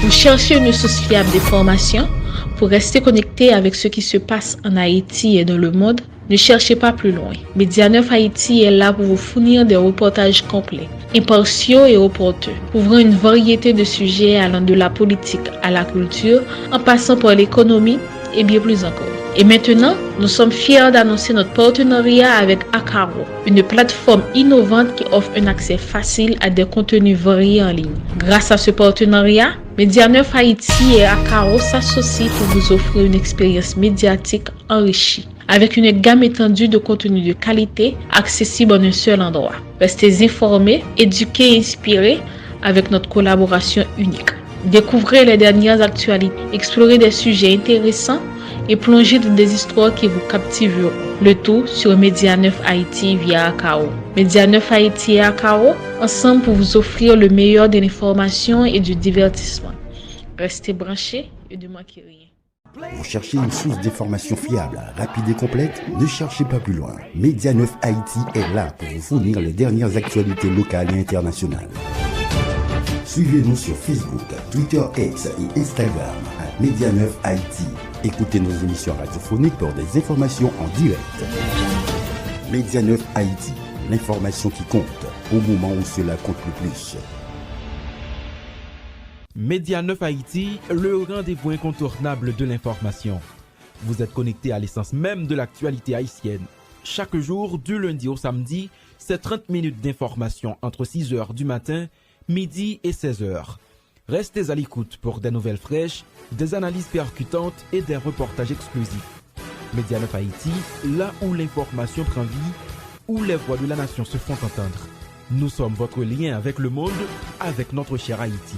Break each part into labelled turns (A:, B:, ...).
A: Vous cherchez une source fiable d'informations pour rester connecté avec ce qui se passe en Haïti et dans le monde? Ne cherchez pas plus loin. Média 9 Haïti est là pour vous fournir des reportages complets, impartiaux et opportuns, couvrant une variété de sujets allant de la politique à la culture, en passant par l'économie et bien plus encore. Et maintenant, nous sommes fiers d'annoncer notre partenariat avec Akaro, une plateforme innovante qui offre un accès facile à des contenus variés en ligne. Grâce à ce partenariat, Média 9 Haïti et Akaro s'associent pour vous offrir une expérience médiatique enrichie, avec une gamme étendue de contenus de qualité accessible en un seul endroit. Restez informés, éduqués et inspirés avec notre collaboration unique. Découvrez les dernières actualités, explorez des sujets intéressants et plongez dans des histoires qui vous captiveront. Le tout sur Média 9 Haïti via Akaro. Média 9 Haïti et Akaro, ensemble pour vous offrir le meilleur de l'information et du divertissement. Restez branchés et ne manquez rien.
B: Vous cherchez une source d'information fiable, rapide et complète? Ne cherchez pas plus loin. Média 9 Haïti est là pour vous fournir les dernières actualités locales et internationales. Suivez-nous sur Facebook, Twitter X et Instagram à Média 9 Haïti. Écoutez nos émissions radiophoniques pour des informations en direct. Média 9 Haïti, l'information qui compte au moment où cela compte le plus.
C: Média 9 Haïti, le rendez-vous incontournable de l'information. Vous êtes connecté à l'essence même de l'actualité haïtienne. Chaque jour, du lundi au samedi, c'est 30 minutes d'information entre 6h du matin, midi et 16h. Restez à l'écoute pour des nouvelles fraîches, des analyses percutantes et des reportages exclusifs. Média 9 Haïti, là où l'information prend vie, où les voix de la nation se font entendre. Nous sommes votre lien avec le monde, avec notre cher Haïti.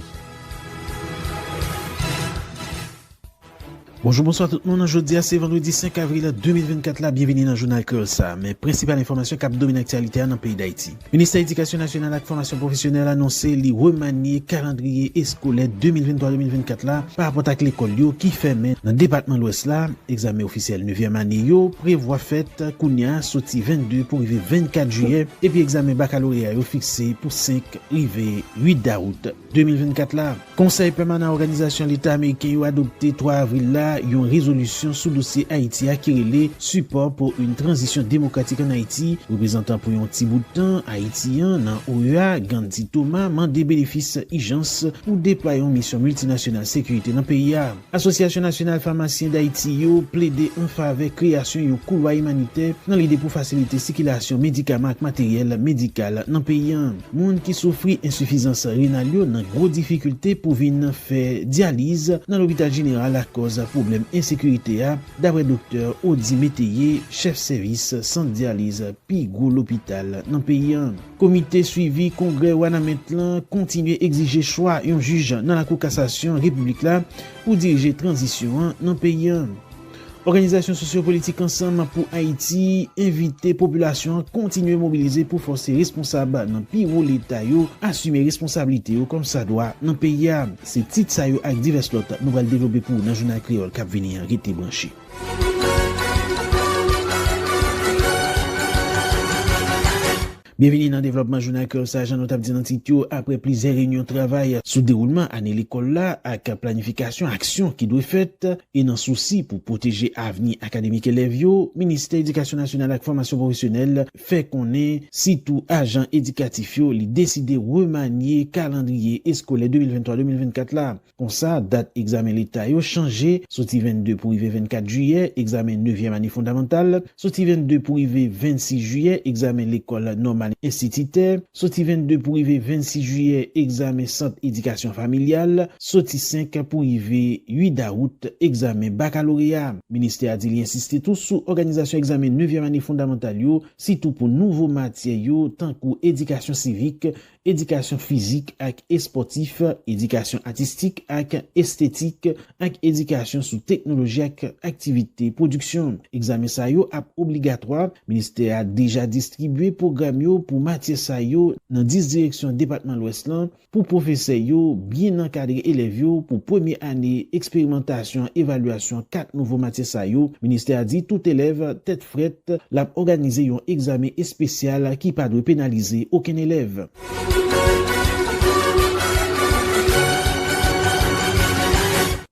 D: Bonjour, bonsoir tout le monde. Aujourd'hui, c'est vendredi 5 avril 2024. Là, bienvenue dans le journal Cursa. Mes principales informations qui dominent l'actualité dans le pays d'Haïti. Le ministère de l'Éducation nationale et de la formation professionnelle a annoncé les remanier calendrier scolaire 2023-2024 là par rapport à l'école qui ferme dans le département de l'Ouest là. Examen officiel 9e année prévoit fête Kounia sorti 22 pour arriver 24 juillet et puis examen baccalauréat fixé pour 5 arrivé 8 août 2024 là. Conseil permanent organisation l'État américain a adopté 3 avril là une résolution sous dossier Haïti qui relève support pour une transition démocratique en Haïti, représentant pour un petit bout de temps haïtien dans OEA, Gandhi Thomas, mandé bénéfice urgence pour déployer une mission multinationale sécurité dans le pays. Association nationale pharmacien d'Haïti plaidé en faveur création d'un couloir humanitaire dans l'idée pour faciliter circulation médicaments et matériel médical dans le pays. Monde qui souffre insuffisance rénale dans gros difficultés pour venir faire dialyse dans l'hôpital général à cause problème insécurité d'après docteur Odi Métayer, chef service centre dialyse Pigou l'hôpital dans pays. Comité suivi congrès Wanametlan continue exiger choix un juge dans la cour cassation république là pour diriger transition dans pays. Organisation sociopolitique ensemble pour Haïti invite population continuer mobiliser pour forcer responsable dans piro l'état assumer responsabilité comme ça doit dans pays. C'est titre ça avec divers autres nous va le développer pour dans journal créole cap venir rester branché. Bienvenue dans le développement journal Cursa, Jean Notable dit dans titre après plusieurs réunions de travail sous déroulement année l'école là avec planification action qui doit faite et dans souci pour protéger avenir académique élèves ministère éducation nationale et formation professionnelle fait qu'on est si tout agent éducatif li décidé remanier calendrier scolaire 2023-2024 là comme ça date examen l'état changé sorti 22 pour arriver 24 juillet examen 9e année fondamentale sorti 22 pour arriver 26 juillet examen l'école normale institutaire, sorti 22 pour arriver 26 juillet, examen centre éducation familiale, sorti 5 pour arriver 8 août, examen baccalauréat. Ministère a dit li insisté tout sous organisation examen 9e année fondamentale surtout pour nouveaux matières tant que éducation civique, éducation physique et sportif, éducation artistique et esthétique, et éducation sous technologie et activité production. Examen ça obligatoire. Ministère a déjà distribué programme pour matière ça dans 10 directions département l'Ouest là pour professeurs bien encadrer élèves pour première année expérimentation évaluation 4 nouveaux matières ça ministère a dit tout élève tête frette l'a organiser un examen spécial qui pas doit pénaliser aucun élève.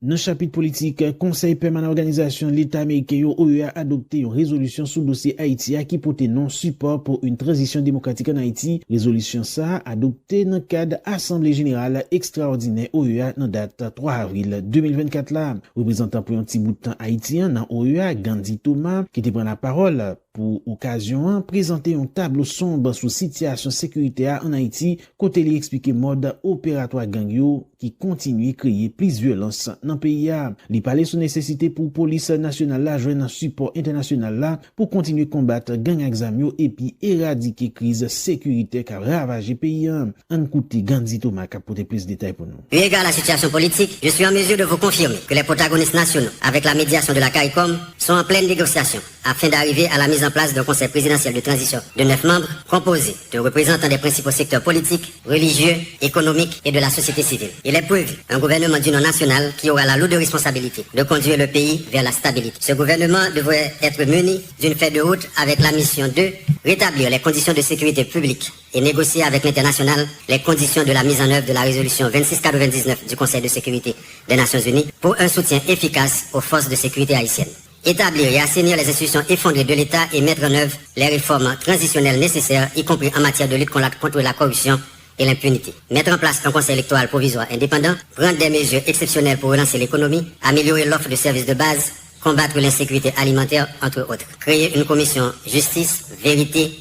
D: Dans le chapitre politique, Conseil permanent organisation l'État américain OEA a adopté une résolution sous le dossier Haïti qui portait non-support pour une transition démocratique en Haïti. Résolution ça adoptée dans le cadre Assemblée générale extraordinaire OEA dans date 3 avril 2024 là. Représentant pour un petit bout de temps haïtien dans OEA, Gandhi Thomas, qui te prend la parole pour occasion présenter un tableau sombre sur situation sécuritaire en Haïti, côté li expliquer mode opératoire gang yo qui continue créer plus violence dans le pays. Li parler sur nécessité pour police nationale là joindre un support international là pour continuer combattre gang exam yo et puis éradiquer crise sécuritaire qui a ravagé le pays. On écoute Gandhi Thomas qui a porté plus de détails pour nous.
E: Eu égard à la situation politique, je suis en mesure de vous confirmer que les protagonistes nationaux, avec la médiation de la CARICOM, sont en pleine négociation afin d'arriver à la mise en place d'un conseil présidentiel de transition de 9 membres composé de représentants des principaux secteurs politiques, religieux, économiques et de la société civile. Il est prévu un gouvernement d'union nationale qui aura la lourde responsabilité de conduire le pays vers la stabilité. Ce gouvernement devrait être muni d'une feuille de route avec la mission de rétablir les conditions de sécurité publique et négocier avec l'international les conditions de la mise en œuvre de la résolution 2699 du Conseil de sécurité des Nations Unies pour un soutien efficace aux forces de sécurité haïtiennes. Établir et assainir les institutions effondrées de l'État et mettre en œuvre les réformes transitionnelles nécessaires, y compris en matière de lutte contre la corruption et l'impunité. Mettre en place un conseil électoral provisoire indépendant, prendre des mesures exceptionnelles pour relancer l'économie, améliorer l'offre de services de base, combattre l'insécurité alimentaire, entre autres. Créer une commission justice, vérité,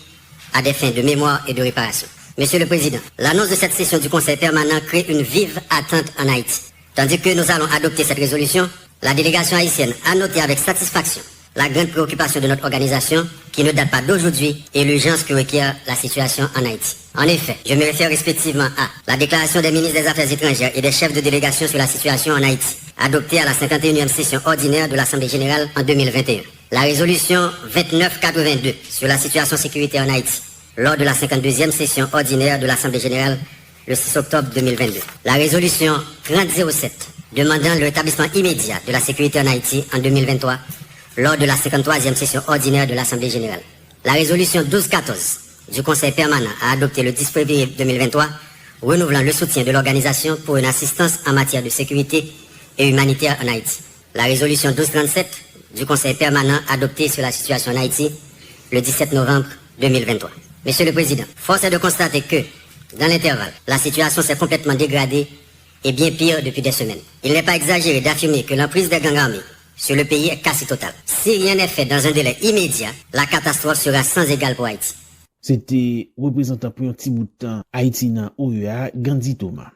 E: à des fins de mémoire et de réparation. Monsieur le Président, l'annonce de cette session du Conseil permanent crée une vive attente en Haïti. Tandis que nous allons adopter cette résolution, la délégation haïtienne a noté avec satisfaction la grande préoccupation de notre organisation qui ne date pas d'aujourd'hui et l'urgence que requiert la situation en Haïti. En effet, je me réfère respectivement à la déclaration des ministres des Affaires étrangères et des chefs de délégation sur la situation en Haïti, adoptée à la 51e session ordinaire de l'Assemblée générale en 2021. La résolution 2982 sur la situation sécuritaire en Haïti, lors de la 52e session ordinaire de l'Assemblée générale le 6 octobre 2022. La résolution 3007 demandant le rétablissement immédiat de la sécurité en Haïti en 2023 lors de la 53e session ordinaire de l'Assemblée générale. La résolution 1214 du Conseil permanent a adopté le 10 février 2023 renouvelant le soutien de l'organisation pour une assistance en matière de sécurité et humanitaire en Haïti. La résolution 1237 du Conseil permanent adoptée sur la situation en Haïti le 17 novembre 2023. Monsieur le Président, force est de constater que, dans l'intervalle, la situation s'est complètement dégradée et bien pire depuis des semaines. Il n'est pas exagéré d'affirmer que l'emprise des gangs armés sur le pays est quasi totale. Si rien n'est fait dans un délai immédiat, la catastrophe sera sans égale pour Haïti.
D: C'était représentant pour un petit bout de temps Haïti dans OEA, Gandhi Thomas.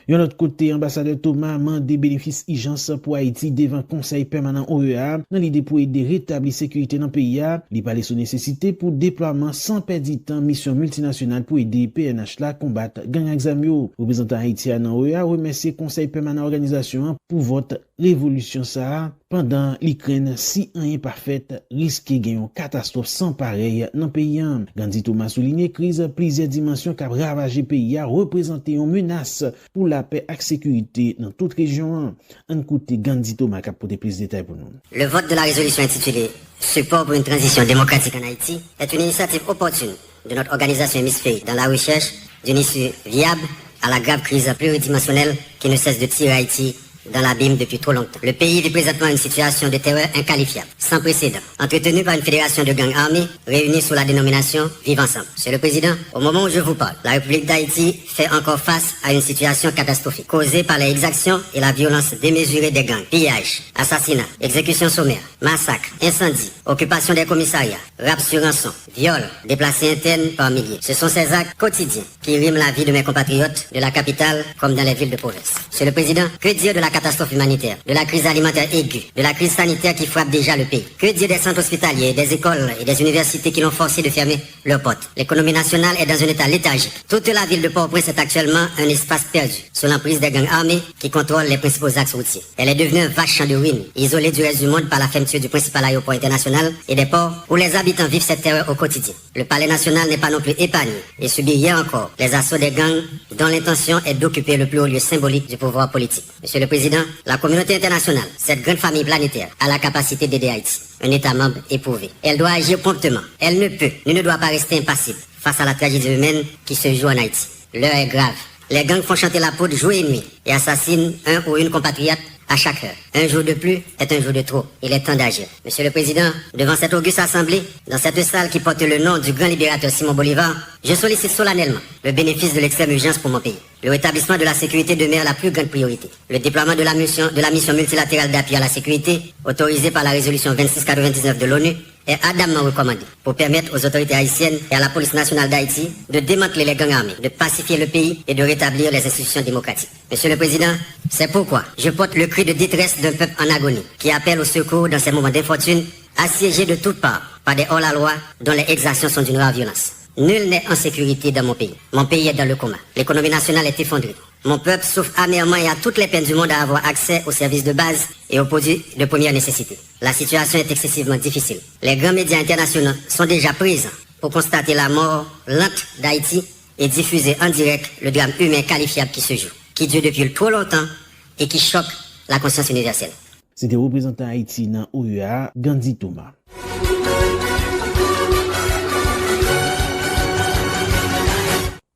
D: Yon autre côté, ambassadeur Thomas mande des bénéfices urgence pour Haïti devant Conseil permanent OEA dans l'idée pour aider rétablir sécurité dans le pays. Il parlait sur nécessité pour déploiement sans perdre de temps mission multinationale pour aider PNH là combattre gang examio. Représentant haïtien dans OEA remercie Conseil permanent organisation pour votre révolution ça pendant l'Ukraine si rien parfait risque gagner une catastrophe sans pareil dans le pays. Gandhi Thomas souligne crise plusieurs dimensions qui a ravagé le pays a représenté une menace pour la paix et la sécurité dans toute région. On écoute Gandhi Thomas qui a apporté plus de détails pour nous.
E: Le vote de la résolution intitulée Support pour une transition démocratique en Haïti est une initiative opportune de notre organisation hémisphérique dans la recherche d'une issue viable à la grave crise pluridimensionnelle qui ne cesse de tirer Haïti dans l'abîme depuis trop longtemps. Le pays vit présentement une situation de terreur inqualifiable, sans précédent, entretenue par une fédération de gangs armés réunis sous la dénomination Vivre Ensemble. Monsieur le Président, au moment où je vous parle, la République d'Haïti fait encore face à une situation catastrophique, causée par les exactions et la violence démesurée des gangs, pillages, assassinats, exécutions sommaires, massacres, incendies, occupation des commissariats, rap sur rançon, viols, déplacés internes par milliers. Ce sont ces actes quotidiens qui riment la vie de mes compatriotes de la capitale comme dans les villes de province. Monsieur le Président, que dire de la catastrophe humanitaire, de la crise alimentaire aiguë, de la crise sanitaire qui frappe déjà le pays? Que dire des centres hospitaliers, des écoles et des universités qui l'ont forcé de fermer leurs portes? L'économie nationale est dans un état léthargique. Toute la ville de Port-au-Prince est actuellement un espace perdu, sous l'emprise des gangs armés qui contrôlent les principaux axes routiers. Elle est devenue un vaste champ de ruines, isolé du reste du monde par la fermeture du principal aéroport international et des ports où les habitants vivent cette terreur au quotidien. Le palais national n'est pas non plus épargné et subit hier encore les assauts des gangs dont l'intention est d'occuper le plus haut lieu symbolique du pouvoir politique. Monsieur le Président, la communauté internationale, cette grande famille planétaire, a la capacité d'aider Haïti, un État membre éprouvé. Elle doit agir promptement. Elle ne peut, ni ne doit pas rester impassible face à la tragédie humaine qui se joue en Haïti. L'heure est grave. Les gangs font chanter la poudre jour et nuit et assassinent un ou une compatriote à chaque heure. Un jour de plus est un jour de trop. Il est temps d'agir. Monsieur le Président, devant cette auguste assemblée, dans cette salle qui porte le nom du grand libérateur Simon Bolivar, je sollicite solennellement le bénéfice de l'extrême urgence pour mon pays. Le rétablissement de la sécurité demeure la plus grande priorité. Le déploiement de la mission multilatérale d'appui à la sécurité, autorisée par la résolution 2699 de l'ONU, est ardemment recommandé pour permettre aux autorités haïtiennes et à la police nationale d'Haïti de démanteler les gangs armés, de pacifier le pays et de rétablir les institutions démocratiques. Monsieur le Président, c'est pourquoi je porte le cri de détresse d'un peuple en agonie qui appelle au secours dans ces moments d'infortune, assiégé de toutes parts par des hors-la-loi dont les exactions sont d'une rare violence. Nul n'est en sécurité dans mon pays. Mon pays est dans le coma. L'économie nationale est effondrée. Mon peuple souffre amèrement et a toutes les peines du monde à avoir accès aux services de base et aux produits de première nécessité. La situation est excessivement difficile. Les grands médias internationaux sont déjà présents pour constater la mort lente d'Haïti et diffuser en direct le drame humain qualifiable qui se joue, qui dure depuis trop longtemps et qui choque la conscience universelle.
D: C'était représentant Haïti dans OUA, Gandhi Thomas.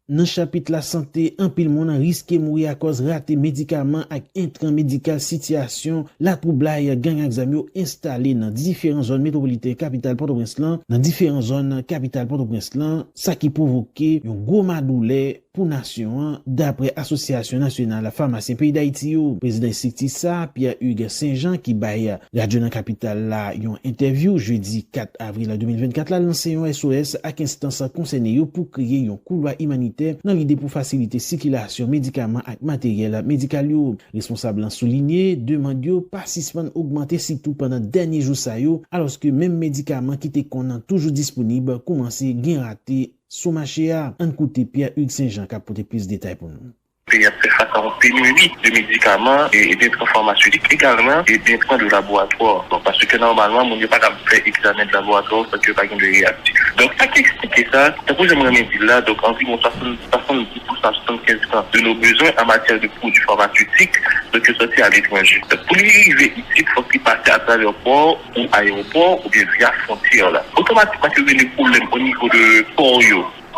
D: Dans chapitre la santé, un pile monde risque mourir à cause raté médicaments avec intrant médical situation la troublai gang examio installé dans différentes zones métropolitaines capitale Port-au-Prince dans différentes zones capitale Port-au-Prince ça qui provoqué un gros madoulé pour nation d'après Association nationale pharmacien pays d'Haïti président Siktisa Pierre-Hugues Saint-Jean qui baille radio dans capitale là une interview jeudi 4 avril 2024 là lancé un SOS à instance concernée pour créer un couloir humanitaire dans l'idée pour faciliter circulation médicaments et matériel médical responsable en souligné demande yo participant augmenter surtout pendant dernier jour ça yo alors que même médicaments qui étaient toujours disponible commencer gain raté sous marché à un côté Pierre-Hugues Saint-Jean qui a porté plus de détails pour nous.
F: Il y a fait face à une pénurie de médicaments et d'intrants pharmaceutiques également et d'intrants de laboratoire. Donc, parce que normalement, on n'est pas capable de faire examen de laboratoire parce qu'il n'y a pas de réactif. Donc, ça qui explique ça, c'est pour j'aimerais dire là, donc environ 70% 75% de nos besoins en matière de produits pharmaceutiques donc sortis à l'étranger. Donc, pour y arriver ici, il faut qu'ils passent à travers port ou aéroport ou bien via frontière là. Automatiquement, il y a des problèmes au niveau de port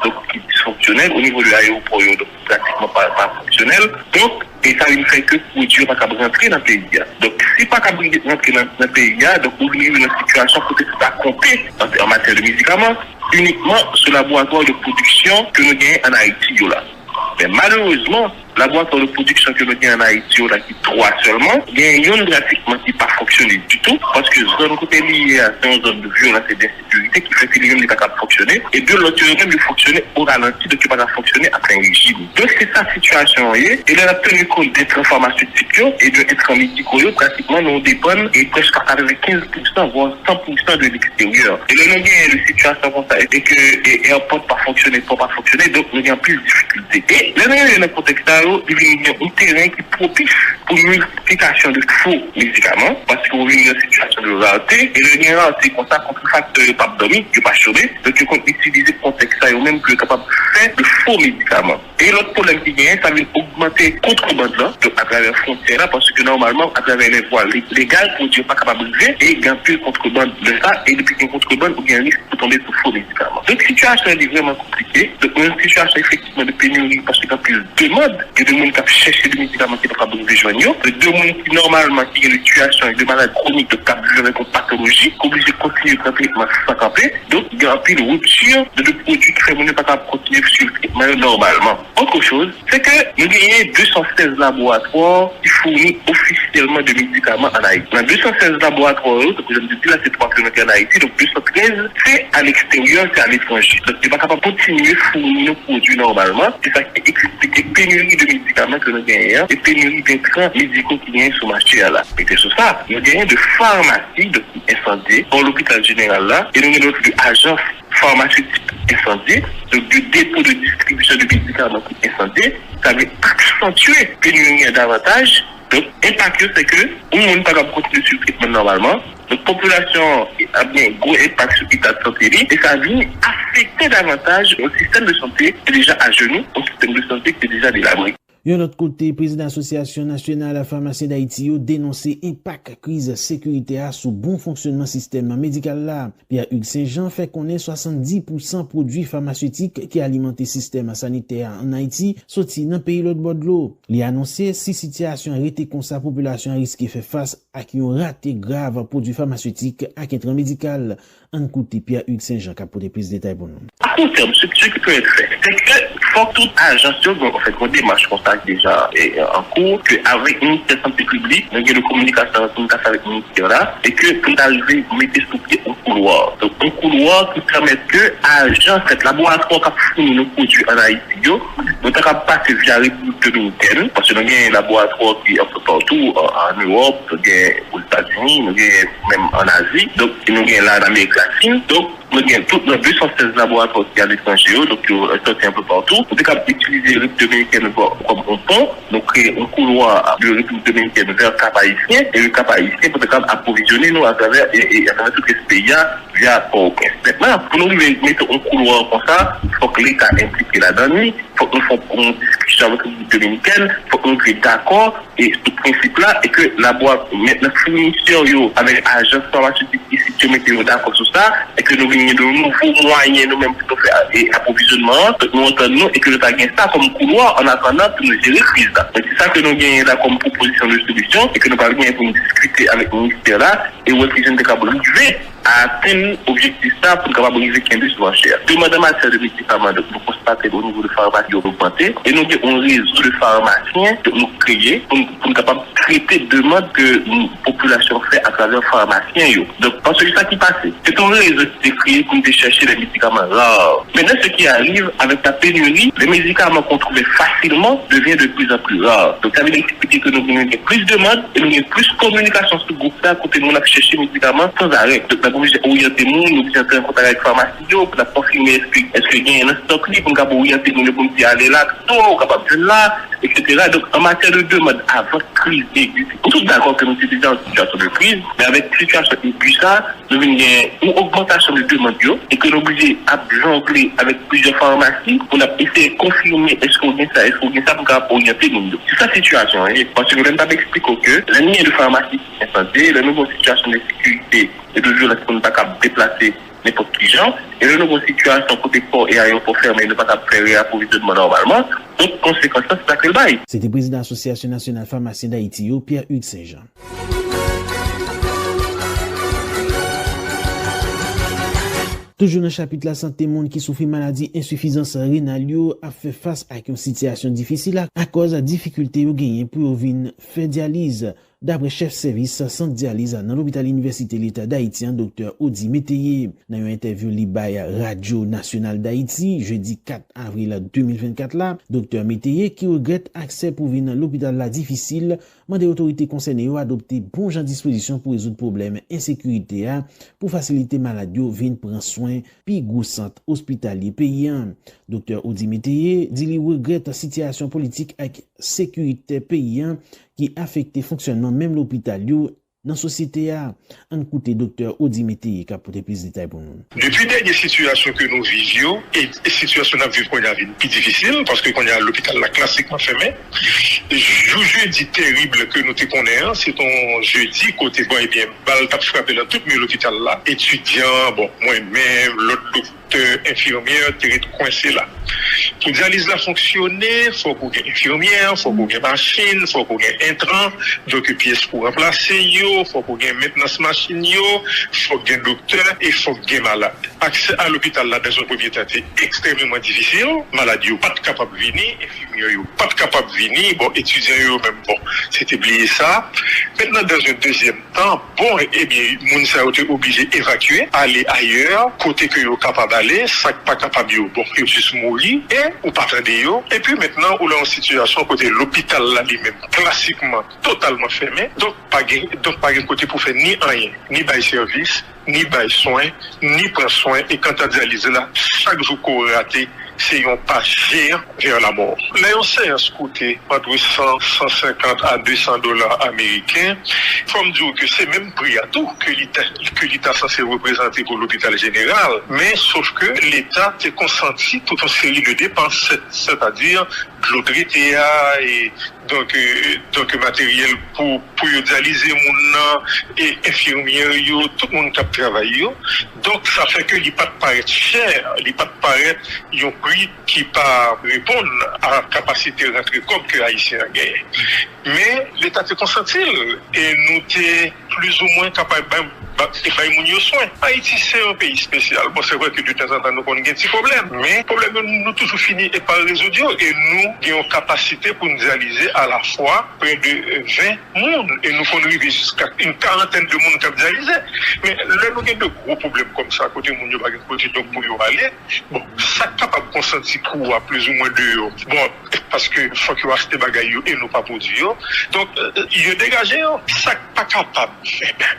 F: donc qui est dysfonctionnel, au niveau de l'aéroport donc pratiquement pas fonctionnel. Donc, et ça ne fait que produire pas capable rentrer dans le pays. Donc, si pas capable rentrer dans le pays, donc on vit une situation peut-être à compter en matière de médicaments uniquement ce laboratoire de production que nous gagnons en Haïti là. Mais malheureusement, la boîte de production que nous avons en Haïti, là, qui 3 seulement, il y a une graphiquement qui n'a pas fonctionné du tout, parce que zone côté liée à une zone de violence et d'insécurité qui fait que les gens n'est pas capable de fonctionner, et de l'autre, même de fonctionner au ralenti, donc il n'est pas capable de fonctionner après un régime. Donc c'est ça la situation, et elle a tenu compte d'être pharmaceutique et d'être médicaux, pratiquement nous dépendons et presque à 95%, voire 100% de l'extérieur. Et le nombre de situations comme ça, et que l'airport pas fonctionner, donc nous avons plus de difficultés. Et le dans le contexte il y a un terrain qui est propice pour une multiplication de faux médicaments parce qu'on vit dans une situation de rareté et le lien c'est comme ça contre le facteur de pas dormir, de pas chômer, donc on peut utiliser le contexte ça ou même que capable de faire de faux médicaments. Et l'autre problème qui vient, ça vient augmenter contrebande là, donc à travers la frontière là, parce que normalement à travers les voies légales, on n'est pas capable de lever et il y a plus de contrebande de ça et depuis qu'il y a une contrebande, il y a un risque de tomber sur faux médicaments. Donc la situation est vraiment compliquée, donc une situation effectivement de pénurie parce qu'il y a plus de demande que de monde qui chercher des médicaments qui ne sont pas de rejoindre, de deux monde qui normalement qui ont une situation de maladies chroniques de cap avec une pathologie, obligé de continuer le traitement sans camper, donc il y a un peu de rupture de produits qui fait qu'on n'est pas capable de continuer sur le traitement normalement. Autre chose, c'est que nous avons 216 laboratoires qui fournissent officiellement des médicaments en Haïti. Dans 216 laboratoires, donc je me dis là c'est 3 km en Haïti, donc 213 c'est à l'extérieur, c'est à l'étranger. Donc il n'est pas capable de continuer à fournir nos produits normalement, c'est ça qui explique les pénuries de médicaments que nous gagnons et pénuries d'intrants médicaux qui viennent sur le marché là. Et c'est sur ça, nous gagnons de pharmacies de incendie pour l'hôpital général là et nous avons de agences pharmaceutiques incendiées, donc de dépôt de distribution de médicaments qui incendiés, ça va accentuer pénurie davantage. Donc, l'impact, c'est que on ne peut pas continuer sur le traitement normalement. La population a bien un gros impact sur l'état de santé et ça vient affecter davantage un système de santé qui est déjà à genoux, un système de santé qui est déjà délabré.
D: Yon l'autre côté, président Association nationale de pharmacie d'Haïti a dénoncé impact crise sécuritaire sous bon fonctionnement système médical là. Pierre-Hugues Saint-Jean fait connaître 70% produits pharmaceutiques qui alimentent le système sanitaire en Haïti sorti dans pays l'autre bord de l'eau. Il a annoncé si situation arrêtée comme sa population risque faire face à qui ont raté grave produits pharmaceutiques à un médical. En côté Pierre-Hugues Saint-Jean qui a posé plus de détails pour nous.
F: À court terme, ce qui peut être fait, c'est que faut toute agence, en fait, on démarche constate déjà en cours, qu'avec le ministère de la Santé publique, nous avons une communication avec le ministère là, et que pour arriver, vous mettez sous pied un couloir. Donc, un couloir qui permet que l'agence, cette laboratoire qui a fourni nos produits en Haïti, nous avons passé via la République dominicaine, parce que nous avons un laboratoire qui est un peu partout, en Europe, aux États-Unis, nous avons même en Asie, donc nous avons là en Amérique latine, donc nous avons tous nos 216 laboratoires qui sont à l'étranger, donc c'est un peu partout. Nous avons utilisé la République dominicaine comme un pont, donc créer un couloir de la République dominicaine vers le Cap haïtien, et le Cap haïtien pour approvisionner nous à travers tout ce pays via Port-au-Prince. Maintenant, pour nous mettre un couloir comme ça, il faut que l'État implique là-dedans, il faut que nous fassions une discussion avec la République dominicaine, il faut que nous soyons d'accord, et ce principe-là, et que la boîte, maintenant, fournisseur avec l'agence pharmaceutique ici, tu mettez d'accord sur ça, et que nous venons de nouveaux moyens nous-mêmes pour faire approvisionnement, nous entendons, et que nous avons ça comme couloir en attendant pour nous gérer la crise. C'est ça que nous avons là comme proposition de solution, et que nous parlons pour nous discuter avec le ministère là, et où est-ce qu'ils ont arriver à atteindre l'objectif ça pour capable arriver qu'un peu soit cher. Demande en matière de médicaments, nous constatons au niveau de pharmacie augmenté, et nous avons un réseau de pharmaciens que nous créons pour nous capable traiter demande que la population fait à travers les pharmaciens. Donc, parce que c'est ça qui passe. C'est un réseau qui est créé pour chercher les médicaments rares. Maintenant, ce qui arrive avec la pénurie, les médicaments qu'on trouvait facilement deviennent de plus en plus rares. Donc, ça veut expliquer que nous avons plus de demandes et nous avons plus de communication sur ce groupe-là à côté de nous, on a cherché les médicaments sans arrêt. Donc, nous avons orienté nous, nous avons été en contact avec les pharmacies, pour confirmer est-ce qu'il y a un stock libre, pour nous orienter nous, pour nous dire aller là, tout, capable de là, etc. Donc, en matière de demande, avant crise aiguë, on est tous d'accord que nous sommes dans une situation de crise, mais avec une situation aiguë, ça, nous avons une augmentation de demande et que nous sommes obligés à jongler avec plusieurs pharmacies pour essayer de confirmer est-ce qu'on a ça, pour orienter nous. C'est ça la situation, parce que nous n'avons pas expliqué que la ligne de pharmacie est santé, la nouvelle situation de sécurité et de jour, est-ce qu'on n'est pas capable de déplacer n'importe qui gens, et la nouvelle situation côté port et aéroport fermé, ne pas capable de faire approvisionnement normalement. Donc, conséquence, c'est ça que le bail.
D: C'était le président de l'Association nationale pharmacien d'Haïti, Pierre-Hugues Saint-Jean. Toujours dans le chapitre la santé, monde qui souffre maladie insuffisance rénale a fait face à une situation difficile à cause de difficulté au gagner pour venir faire dialyse. D'après chef service centre dialyse dans l'hôpital Université l'État d'Haïti, Dr. Odi Métayer, dans une interview li bay Radio Nationale d'Haïti, jeudi 4 avril 2024 là, Dr. Métayer qui regrette accès pour venir dans l'hôpital là difficile, mandé autorités concernées à adopter bon genre disposition pour résoudre problème insécurité pour faciliter maladie venir prendre soin puis gros centre hospitalier payant. Dr. Odi Métayer dit li regrette la situation politique avec sécurité payant qui affecte fonctionnement même l'hôpital dans la société a. On écoute docteur Odi Métayer qui a porté plus de détails pour nous.
G: Depuis des situations que nous vivions et situations que nous vivons qu'on a plus difficile parce que qu'on a l'hôpital là classiquement fermé. Jeudi terrible que nous te connaissons, c'est un jeudi côté bon et bien balle t'a frappé dans tout l'hôpital là, étudiants, bon moi-même, l'autre docteur, infirmière, t'es coincé là. Pour dialyse la fonctionner, faut qu'on ait infirmière, faut qu'on ait machine, faut qu'on ait intrant, donc pièces pour remplacer yo, faut qu'on ait maintenance machine yo, faut qu'on ait docteur et faut qu'on ait malade. Accès à l'hôpital là dans une première temps extrêmement difficile, malade yo pas capable de venir, infirmière yo pas capable de venir, bon étudiants yo même bon, c'était oublié ça. Maintenant dans un deuxième temps, bon eh bien moun sa été obligé d'évacuer, aller ailleurs, côté que yo capable d'aller, ça pas capable yo, bon yo juste mourir et ou pas yo et puis maintenant on est en situation côté l'hôpital là lui-même classiquement totalement fermé, donc pas un côté pour faire ni rien, ni bail service, ni bail soin, ni prendre soin et quand tu dialyse là chaque jour qu'on raté c'est un pas géant vers la mort. Là, on sait à ce côté, entre 150 à 200 dollars américains. Il faut me dire que c'est même prix à tout que l'État censé représenter pour l'hôpital général. Mais sauf que l'État a consenti toute une série de dépenses, c'est-à-dire de l'autorité et donc matériel pour dialyser mon et infirmière, tout le monde qui travaille. Donc ça fait que il pas paraître cher, il pas paraître un prix qui pas répondre à la capacité de rentrer comme que haïtien a gagné. Mais l'État est consenti et nous sommes plus ou moins capables de soin. Haïti, c'est un pays spécial. Bon, c'est vrai que de temps en temps, nous avons des petits problèmes. Mais le problème, nous toujours fini et par résoudre. Et nous avons capacité pour nous dialyser à la fois près de 20 monde. Et nous pouvons arriver jusqu'à une quarantaine de monde qui ont dialysé. Mais là, nous avons de gros problèmes comme ça. Côté monde, nous avons côté donc pour y aller. Bon, ça capable de consentir pour plus ou moins 2 euros. Bon, parce que faut qu'il y ait des bagailles et nous pas produire. Donc, il est dégagé. Ça pas capable.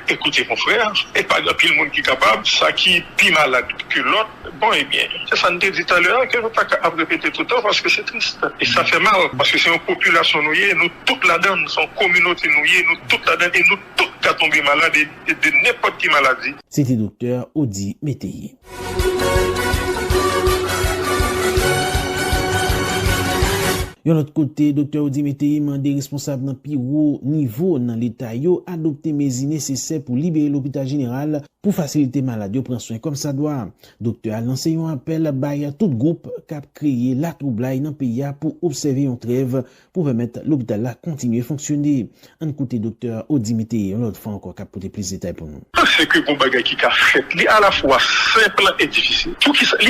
G: Écoutez, mon frère. Et pas de pile monde qui est capable, ça qui est plus malade que l'autre, bon et bien. C'est ça, nous dit tout à l'heure, que nous ne pouvons pas répéter tout le temps parce que c'est triste. Et ça fait mal, parce que c'est une population nouée, nous toutes là-dedans, nous sommes communauté nouée, nous toutes là-dedans, et nous toutes qui tombé malades de n'importe quelle maladie.
D: C'était docteur Audi Métayer. Yon l'autre côté, docteur Audi Métayer mande responsable dans plus haut niveau dans l'État yo adopter mesures nécessaires pour libérer l'hôpital général pour faciliter malade yo prendre soin comme ça doit. Docteur a lancé un appel à tout groupe qui a créé la troublai dans pays pour observer une trêve pour permettre l'hôpital là continuer à fonctionner. En côté docteur Audi Métayer, l'autre fois encore qui plus de détails pour nous.
G: C'est que bon bagay qui a fait, il à la fois simple et difficile. Tout qui simple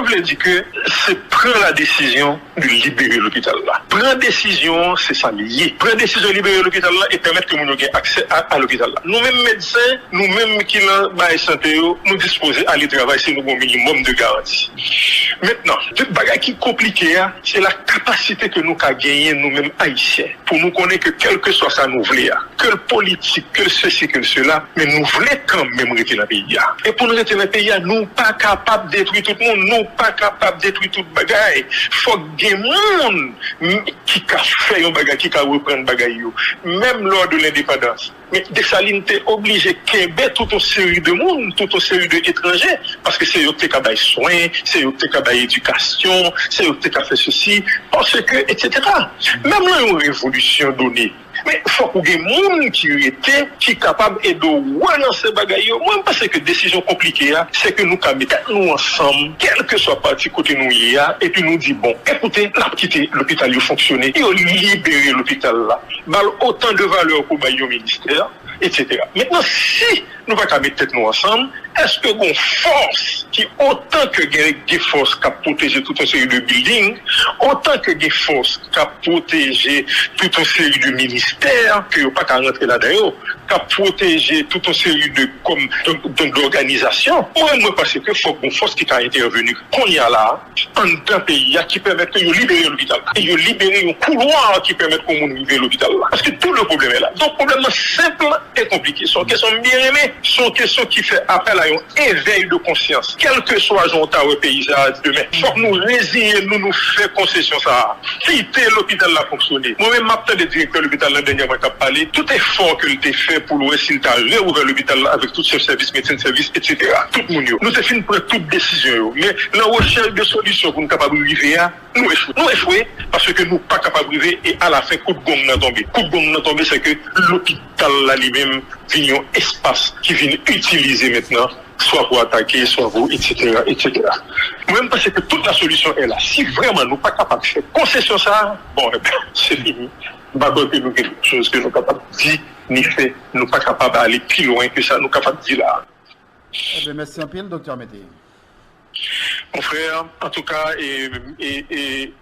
G: veut dire que c'est prendre la décision de libérer l'hôpital là. Prendre décision, c'est ça lié. Prendre décision de libérer l'hôpital là et permettre que nous ayons accès à l'hôpital là. Nous-mêmes médecins, nous-mêmes qui l'ont santé, nous disposons à aller travailler, c'est nous un minimum de garantie. Maintenant, le bagage qui est compliqué, c'est la capacité que nous avons gagné nous-mêmes haïtiens. Pour nous connaître que quel que soit ça nous voulons, que le politique, que ceci, que cela, mais nous voulons quand même rester dans le pays. Et pour nous rester dans le pays, nous pas capables de détruire tout le monde, nous pas capables de détruire tout le bagage. Faut que des monde qui a fait un bagage, qui a repris un bagage, même lors de l'indépendance. Mais Dessalines était obligé de québer toute une série de monde, toute une série d'étrangers, parce que c'est eux qui ont soins, c'est eux qui ont éducation, c'est eux qui ont fait ceci, parce que, etc. Même là, une révolution donnée. Mais il faut qu'il y ait des gens qui sont capables de relancer les bagailles. Moi, je pense que la décision compliquée, c'est que nous mettons ensemble, quel que soit parti côté nous, et puis nous disons, bon, écoutez, la petite l'hôpital a fonctionné, et on libère l'hôpital là. Autant de valeur pour le ministère, etc. Maintenant, si nous ne pouvons pas mettre tête nous ensemble, est-ce que une force qui, autant que des forces qui protègent toute une série de buildings, autant que des forces qui protègent toute une série de ministères, qui n'ont pas qu'à rentrer là-dedans, qui protègent toute une série d'organisations, moi, je pense qu'il faut une force qui a intervenu, qu'on y a là, en un pays qui permet de libérer l'hôpital, et de libérer un couloir qui permet qu'on libérer l'hôpital là. Parce que tout le problème est là. Donc, le problème simple et compliqué. Sont questions bien aimées, sont questions qui fait appel à un éveil de conscience. Quel que soit le paysage demain, il faut que nous résigner, nous faire concession ça. Quitter l'hôpital là fonctionner. Moi-même, je suis le directeur de l'hôpital là dernièrement qui a parlé. Tout effort que l'on a fait pour voir s'il a réouvert l'hôpital là avec tout ce service, médecin de service, etc. Tout le monde. Nous avons fini pour toute décision. Mais la recherche de solutions pour nous capables de vivre, nous échouons. Nous échouons parce que nous ne sommes pas capables de vivre et à la fin, coup de gong n'a tombé. Coup de gong n'a tombé, c'est que l'hôpital là lui-même vient un espace qui vient utiliser maintenant, soit pour attaquer, soit pour, etc., etc. Même parce que toute la solution est là. Si vraiment nous ne sommes pas capables de faire concession ça, bon, c'est fini. D'abord que nous quelque chose que nous sommes capables de dire, ni faire, nous ne sommes pas capables d'aller plus loin que ça, nous sommes capables de dire là.
H: Eh bien, merci un peu, docteur Métayer.
G: Mon frère, en tout cas, et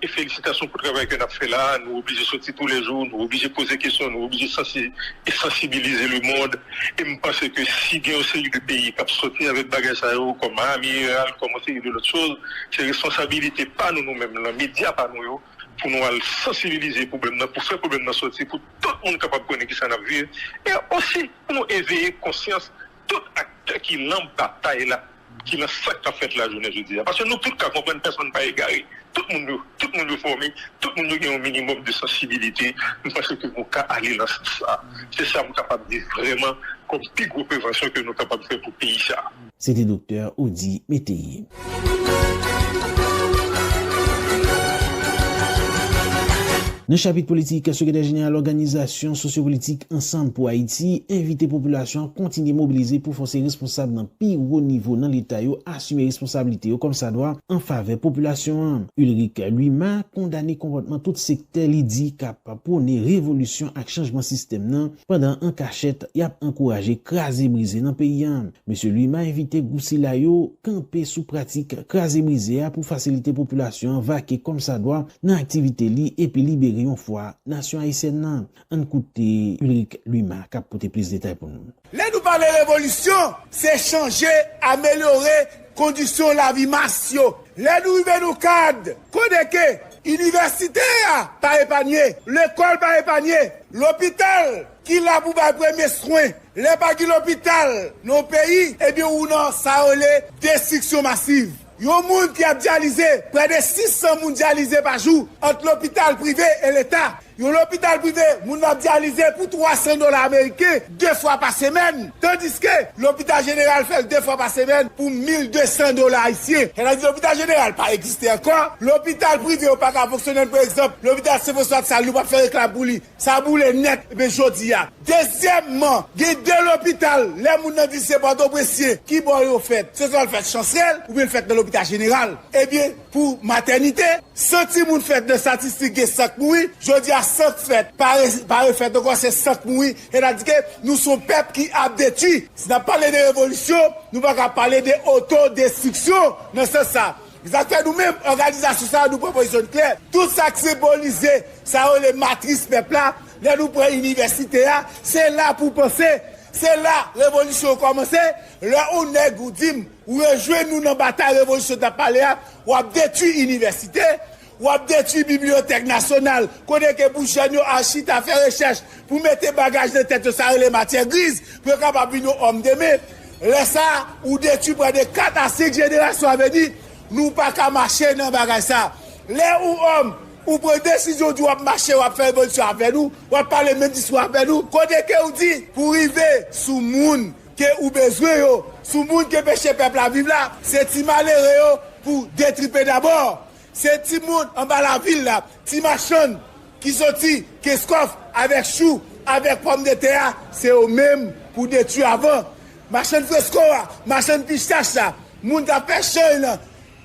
G: félicitations pour le travail que nous avons fait là. Nous obligés de sortir tous les jours, nous obligés de poser des questions, nous obligés de sensibiliser le monde. Et je pense que si il y a aussi des pays qui ont sorti avec bagages comme Amiral, comme aussi de l'autre chose, c'est responsabilité pas nous-mêmes, les médias pas nous, pour nous sensibiliser le problème, pour faire le problème sortir, pour tout le monde capable de connaître qui ça n'a vu. Et aussi pour nous éveiller conscience, tout acteur qui l'en bataille là, qui n'a ça qu'a fait la journée jeudi. Parce que nous tous qu'à comprendre personne pas égaré. Tout le monde formé, tout le monde a un minimum de sensibilité. Parce que nous qu'à aller dans ça. C'est ça nous capable de dire vraiment comme plus gros prévention que nous capables de faire pour le pays ça.
D: C'était Dr. Audi Métayer. Dans le chapitre politique, secrétaire général l'organisation sociopolitique Ensemble pour Haïti invite la population à continuer à mobiliser pour forcer les responsables dans le plus haut niveau dans l'État à assumer responsabilité comme ça doit en faveur de la population. Ulrich lui-même condamné comportement tout secteur il dit capable pour une révolution avec changement système pendant en cachette il a encouragé craser briser dans le pays. Monsieur lui-même invité Goussilayo camper sous pratique craser briser pour faciliter la population vaquer comme ça doit dans activité li et puis libérer une fois nation haïtienne. On écoute Ulrich lui-même qui a apporté plus de détails pour nous.
I: Là nous parlons de révolution, c'est changer, améliorer conditions de la vie massio. Là nous vivons nos cadres, que université pas épargné, l'école pas épargné, l'hôpital qui l'a pour les premiers soins, les pas l'hôpital, nos pays, et bien ou non, ça relève destruction massive. Yon monde qui a dialysé, près de 600 moun dialysés par jour, entre l'hôpital privé et l'État. Yon l'hôpital privé, moun a dialysé pour $300 américains 2 fois par semaine. Tandis que l'hôpital général fait 2 fois par semaine pour $1,200 haïtiens. Et là, l'hôpital général pas existé encore. L'hôpital privé ou pas qu'à fonctionner, par exemple, l'hôpital Saint-François de Salou pas faire éclat pour lui. Ça boule net, mais jodi a. Deuxièmement, guide de l'hôpital, les moun nan dit c'est pas d'oppressier. Qui bon yo fait? C'est ça le fait chancel ou bien le fait de l'hôpital général? Eh bien, pour maternité, 100 moun fait de statistiques 5 moui, jodi a 5 fêtes, par fait de quoi c'est 5 moui, et a dit que nous sommes peuple qui a détruit. Si n'a parlé de révolution, nous pas qu'à parler de autodestruction, non c'est ça. Exactement, nous-mêmes, organisation ça, nous proposition claire. Tout ça qui symbolisé, ça les matrices peuple là, là nous prenons l'université là, c'est là pour penser. C'est là révolution commencé, là on est goudim, ou rejoindre nous dans bataille révolution de parler, ou a détruit l'université, ou a détruit bibliothèque nationale, connaît que Bouchanio a chita à faire recherche pour mettre bagages de tête ça les matières grises pour capable nous hommes demain. Là ça ou détruit près de 4 à 5 générations à venir, nous pas qu'à marcher dans bagage ça. Là où homme ou prendre décision du marcher ou faire évolution avec nous, ou parler même d'histoire avec nous, côté que ou dit pour arriver sous monde que ou besoin yo, sous monde que péché peuple à vivre là, c'est ti malheureux pour détriper d'abord. C'est ti monde en bas la ville là, ti machin qui sorti qu'escoff avec chou, avec pomme de terre, c'est au même pour détruire avant. Machin fresco, machin pistache là, monde a pêché là,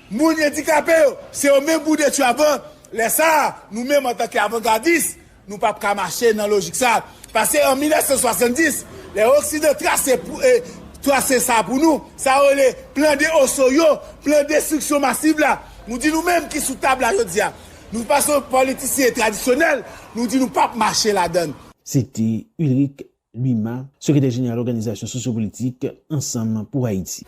I: monde handicapé, c'est au même pour détruire avant. Les ça, nous-mêmes en tant qu'avant-gardistes, nous ne pouvons pas marcher dans la logique ça. Parce qu'en 1970, les Occidentaux traçaient ça pour nous. Ça a eu plein de ossoyo, plein de destruction massive là. Nous disons nous-mêmes qui sous table là, je dis. Nous passons aux politiciens traditionnels, nous disons nous ne pouvons pas marcher là-dedans.
D: C'était Ulrich lui-même, secrétaire général de l'organisation sociopolitique Ensemble pour Haïti.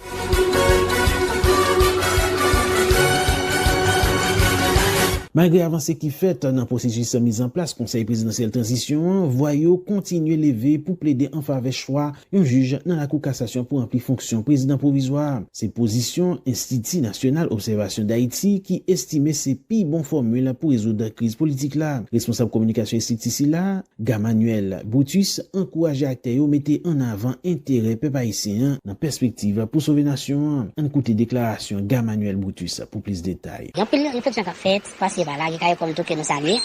D: Malgré avancée qui fait dans le processus de mise en place conseil présidentiel transition, voyons continuer lever pour plaider en faveur choix un juge dans la cour cassation pour remplir fonction président provisoire. C'est position Institut national observation d'Haïti qui estimait ces plus bonnes formules pour résoudre la crise politique là. Responsable communication institut là, Gammanuel Brutus encourage acteurs mettre en avant intérêt peuple haïtien dans perspective pour sauver nation. On écoute déclaration Gammanuel Brutus pour plus de détails.
J: Il y a une réflexion qu'a faite voilà, il y a comme tout que nous saluons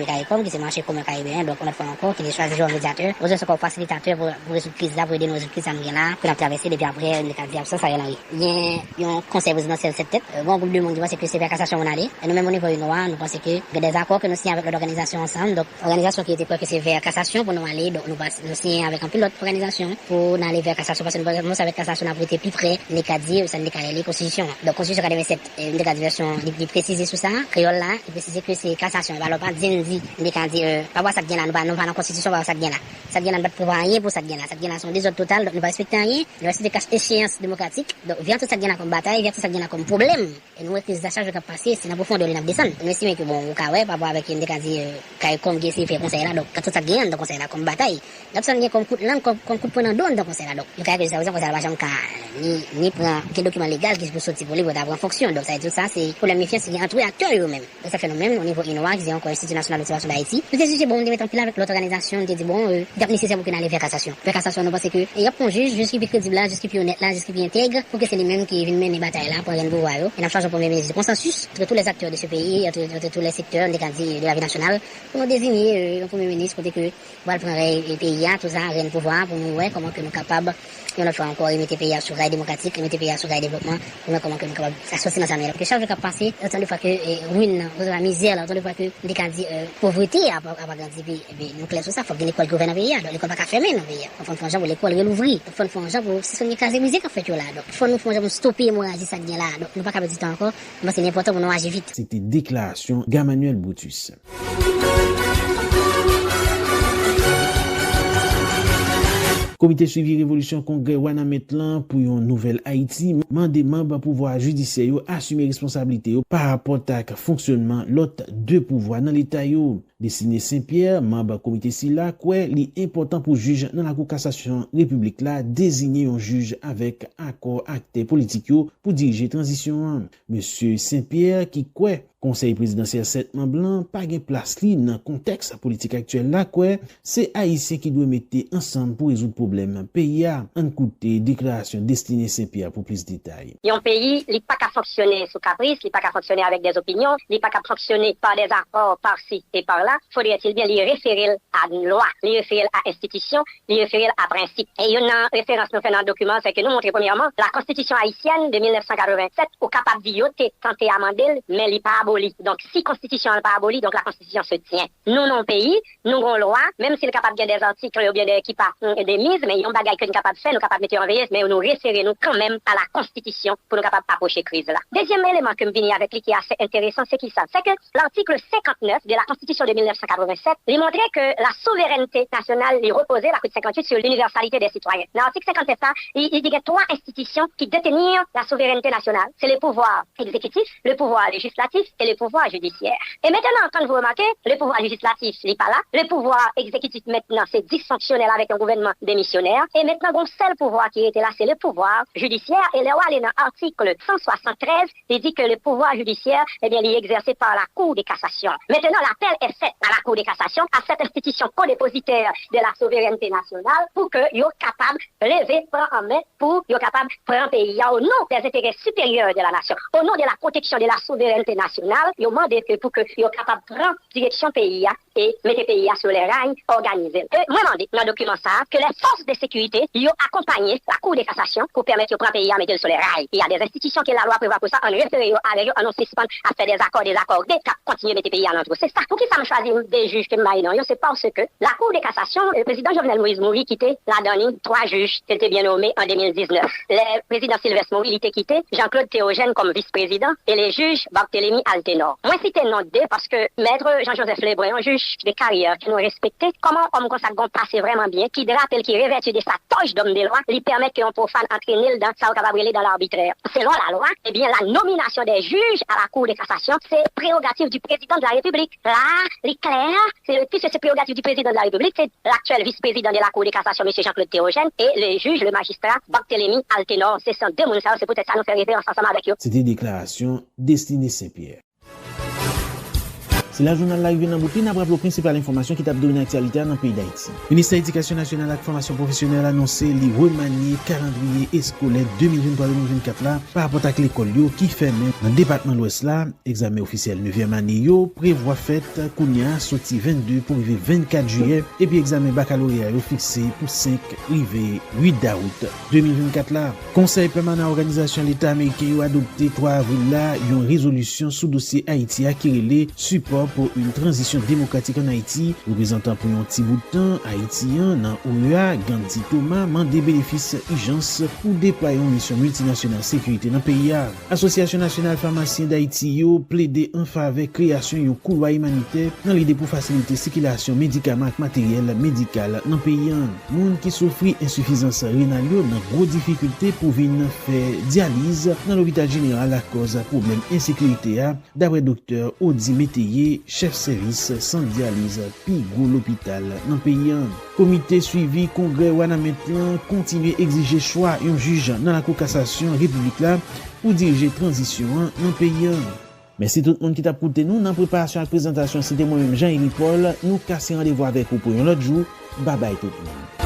J: CARICOM qui s'est marché comme un caribéen, donc on a fait encore, qui est choisi comme médiateur, nous sommes comme facilitateur pour résoudre la crise là, pour aider nos crises là, pour la traverser, depuis après, le cas d'absence, ça y est. Il y a un conseil présidentiel cette tête, bon groupe de monde dit que c'est vers cassation on allait, et nous-mêmes au niveau du Noir, nous pensons que il y a des accords que nous signons avec l'organisation ensemble, donc organisation qui était prête que c'est vers cassation pour nous aller, donc nous signons avec un pilote organisation pour aller vers cassation, parce que nous savons que cassation a été plus près, les cas dit, ça les constitutions. Donc constitution 87, une des version précisée sur ça, créole là, qui précise que c'est cassation. Alors pas dire pas voir ça qui là, nous pas dans la constitution pas ça qui là. Ça qui là pas prévoir rien pour ça qui là. Ça qui là sont des autres total, donc nous pas respecter rien. Nous respecter cache échéance démocratique. Donc vient tout ça qui là comme bataille, vient tout ça qui là comme problème. Et nous que les charges qui passer, c'est dans profondeur de descendre. Nous estimons que bon, au cas ouais, par rapport avec une comme qui fait conseil là, donc quand tout ça gagne dans conseil là comme bataille. Donc ça vient comme coup de langue comme coup de poing dans dans conseil là. Donc nous cas que ça conseil là pas ni prend quel document légal qui peut sortir pour lui d'avoir fonction. Donc ça tout ça c'est pour la méfiance qui entre acteurs eux-mêmes. Donc ça fait nous-mêmes au niveau innovatif, qui est encore Institut national d'observation d'Haïti. Nous disons bon, on mettre en place avec l'autre organisation, on dit bon, c'est nécessaire pour qu'on aille vers cassation. Vers cassation, nous pensons que il y a un juge jusqu'à plus crédible là, jusqu'à plus honnête là, jusqu'à plus intègre, pour que c'est les-mêmes qui viennent mener bataille là pour rien pouvoir. Et nous changeons pour premier ministre de consensus entre tous les acteurs de ce pays, entre tous les secteurs de la vie nationale, pour nous désigner un premier ministre pour que voilà prendre les pays tout ça, rien de pouvoir pour nous voir comment que nous capables et on a fait encore remettre les pays sur rail démocratique, remettre les pays sur rail développement, pour voir comment que nous capables s'associer dans sa mère. Parce que chaque fois qu'on passe, autant de fois que ruine, la misère, autant de fois que des candidats pauvreté à grandir, nous clair sur ça, faut que l'école gouverne le pays, donc l'école pas qu'à fermer dans le pays. Il faut faire un genre pour l'école réouvrir, il faut faire un genre pour si on est casé musique en fait là. Donc il faut nous faire un genre pour stopper l'hémorragie ça vient là. Donc nous pas capable de temps encore, mais c'est important pour nous agir vite.
D: C'était déclaration Gammanuel Boutus. Comité suivi révolution congrès Wana Metlan pour une nouvelle Haïti, mandé membre pouvoir judiciaire assumer responsabilité par rapport à fonctionnement l'autre deux pouvoirs dans l'état yo. Destiné Saint-Pierre, membre comité Silla, quoi, li important pour juge dans la cour cassation république là désigner un juge avec accord acté politique pour diriger transition. Monsieur Saint-Pierre qui quoi conseil présidentiel 7 membres blanc pas gain place li dans contexte politique actuel là quoi, c'est haïtien qui doit mettre ensemble pour résoudre problème pays a. En côté déclaration Destiné Saint-Pierre pour plus de détails.
K: Un pays, il pas qu'à fonctionner sous caprice, il pas qu'à fonctionner avec des opinions, il pas qu'à fonctionner par des accords par-ci et par-là. Faudrait-il bien les référer à une loi, les référer à institution, les référer à principe. Et une référence nous fait dans le document, c'est que nous montrons premièrement la constitution haïtienne de 1987 au capable de voter, tenter amender, mais il n'est pas aboli. Donc si constitution n'est pas abolie, donc la constitution se tient. Nous non pays, nous avons loi, même s'il est capable de des articles ou bien des mises, mais il y a un bagage que nous capable de faire, nous capable de mettre en veille, mais nous référer nous quand même à la constitution pour nous capable d'approcher crise là. Deuxième élément que me vient avec lui qui est assez intéressant, c'est qui ça? C'est que l'article 59 de la constitution de 1987, il montrait que la souveraineté nationale est reposée, l'article 58, sur l'universalité des citoyens. Dans l'article 57, il dit qu'il y a trois institutions qui détiennent la souveraineté nationale. C'est le pouvoir exécutif, le pouvoir législatif et le pouvoir judiciaire. Et maintenant, quand vous remarquez, le pouvoir législatif n'est pas là, le pouvoir exécutif maintenant c'est dysfonctionnel avec un gouvernement démissionnaire, et maintenant, le seul pouvoir qui était là, c'est le pouvoir judiciaire, et là, dans l'article 173, il dit que le pouvoir judiciaire, eh bien, il est exercé par la Cour de cassation. Maintenant, l'appel est fait à la Cour de cassation, à cette institution co-dépositaire de la souveraineté nationale, pour que soient capables de lever, prendre en main, pour qu'ils soient capables de prendre un pays au nom des intérêts supérieurs de la nation, au nom de la protection de la souveraineté nationale, ils ont demandé que pour qu'ils soient capables de prendre direction pays et mettre le pays sur les rails organisés. Et moi, je demande dans le document ça, que les forces de sécurité ont accompagné la Cour de cassation pour permettre de prendre le pays à mettre sur les rails. Il y a des institutions qui la loi prévoit pour ça, en référé avec eux, en suspend à faire des accords, continuer à mettre le pays à l'entre. C'est ça. Pour qui ça me choisit des juges que je c'est parce que la Cour de cassation, le président Jovenel Moïse Mouri quitté la dernière 3 juges qui étaient bien nommés en 2019. Le président Sylvestre Mouri, il était quitté, Jean-Claude Théogène comme vice-président, et les juges Barthélémy Alténor. Moi, c'était non deux parce que maître Jean-Joseph Lebrun, un juge de carrière qui nous respectait, comment homme comme ça passe vraiment bien, qui rappelle, qui revêtu de sa toge d'homme de loi, lui permet qu'un profane entraîne dans ça au dans l'arbitraire. Selon la loi, eh bien, la nomination des juges à la Cour de cassation, c'est prérogative du président de la République. Là, l'éclair, puisque c'est prérogative du président de la République, c'est l'actuel vice-président de la Cour de cassation, M. Jean-Claude Théogène, et le juge, le magistrat, Barthélémy Alténor. C'est ça, deux mounsards, c'est peut-être ça nous fait référence ensemble avec eux.
D: C'était déclaration Destiné Saint-Pierre. C'est la journal live dans boucle n'a pas le principal information qui tape dominer l'actualité dans le pays d'Haïti. Ministère de l'Éducation nationale et formation professionnelle a annoncé les remanier calendrier scolaire 2023-2024 là par rapport à l'école qui ferme dans le département de l'Ouest là. Examen officiel 9e année yo prévoit fête kounya sorti 22 pour arriver 24 juillet et puis examen baccalauréat fixé pour 5 arrivé 8 août 2024 là. Conseil permanent organisation l'État américain a adopté 3 avril là une résolution sous dossier Haïti qui relève support accord pour une transition démocratique en Haïti, représentant pour un petit bout de temps haïtien dans OEA, Gandhi Thomas, mandé bénéfice urgence pour déployer une mission multinationale sécurité dans le pays. Association nationale pharmacien d'Haïti yo plaidé en faveur création d'un couloir humanitaire dans l'idée pour faciliter circulation médicaments et matériel médical dans le pays. Moun qui souffrit insuffisance rénale dans gros difficultés pour venir faire dialyse dans l'hôpital général à cause problème insécurité d'après docteur Audi Métayer, chef service sans dialyse puis gros l'hôpital dans le pays. Comité suivi congrès wana maintenant continue exiger choix un juge dans la cour cassation république là pour diriger transition dans le pays. Merci tout le monde qui t'a écouté nous dans préparation à la présentation. C'était moi-même Jean-Élie Paul. Nous cassons rendez-vous avec vous pour un autre jour. Bye bye tout le monde.